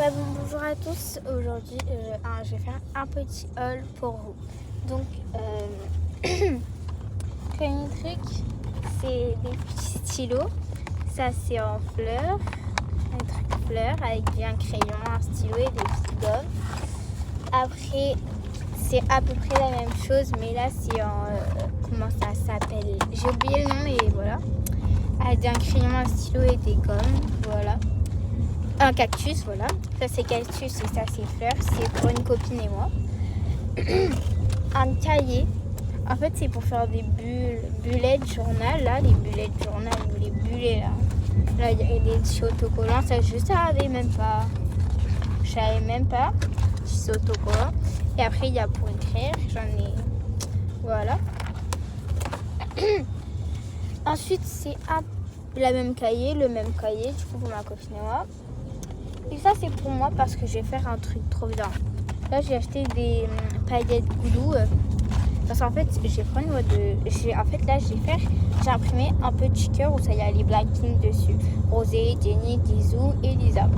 Ouais, bon, bonjour à tous. Aujourd'hui, je vais faire un petit haul pour vous. Donc, premier truc, c'est des petits stylos. Ça, c'est en fleurs, un truc fleurs avec un crayon, un stylo et des petites gommes. Après, c'est à peu près la même chose, mais là, c'est en... comment ça s'appelle? J'ai oublié le nom, mais voilà. Avec un crayon, un stylo et des gommes, voilà. Un cactus, voilà. Ça, c'est cactus et ça, c'est fleurs. C'est pour une copine et moi. Un cahier. En fait, c'est pour faire des bullets de journal. Là, les bullets de journal ou les bullets, là. Là, il y a des petits autocollants. Ça, je savais même pas. Je savais même pas. C'est autocollant. Et après, il y a pour écrire. J'en ai... Voilà. Ensuite, c'est le même cahier, du coup, pour ma copine et moi. Et ça, c'est pour moi parce que je vais faire un truc trop bien. Là, j'ai acheté des paillettes goulou. Parce qu'en fait, j'ai imprimé un petit cœur où ça y a les Blackpink dessus. Rosé, Jennie, Jisoo et Lisa.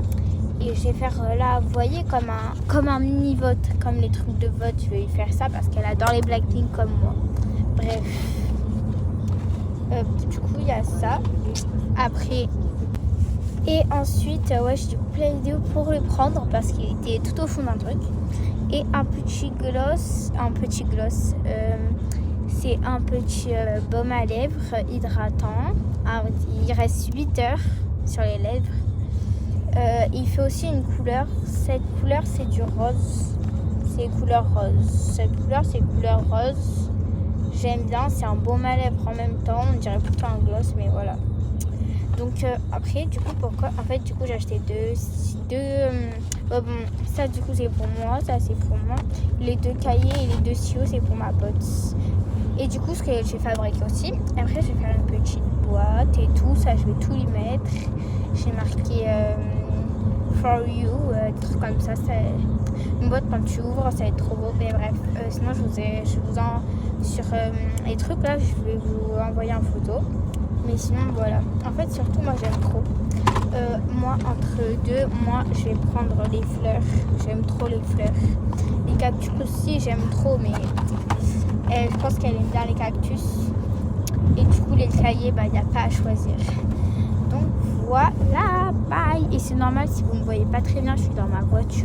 Et je vais faire là, vous voyez, comme un mini vote, comme les trucs de vote. Je vais lui faire ça parce qu'elle adore les Blackpink comme moi. Bref. Du coup, il y a ça. Après... Et ensuite, j'ai coupé la vidéo pour le prendre parce qu'il était tout au fond d'un truc. Et un petit gloss, c'est un petit baume à lèvres hydratant. Il reste 8 heures sur les lèvres. Il fait aussi une couleur. Cette couleur, c'est du rose. C'est couleur rose. Cette couleur, c'est couleur rose. J'aime bien, c'est un baume à lèvres en même temps. On dirait plutôt un gloss, mais voilà. Donc après, du coup, j'ai acheté ça du coup c'est pour moi, ça c'est pour moi. Les 2 cahiers et les 2 stylos c'est pour ma pote. Et du coup, ce que j'ai fabriqué aussi. Après, je vais faire une petite boîte et tout, ça je vais tout y mettre. J'ai marqué for you, des trucs comme ça. Une boîte quand tu ouvres, ça va être trop beau. Mais bref, sinon sur les trucs là, je vais vous envoyer en photo. Mais sinon, voilà. En fait, surtout, moi, j'aime trop. Entre deux, je vais prendre les fleurs. J'aime trop les fleurs. Les cactus aussi, j'aime trop, mais je pense qu'elle aime bien les cactus. Et du coup, les cahiers, il n'y a pas à choisir. Donc, voilà. Bye. Et c'est normal, si vous ne me voyez pas très bien, je suis dans ma voiture.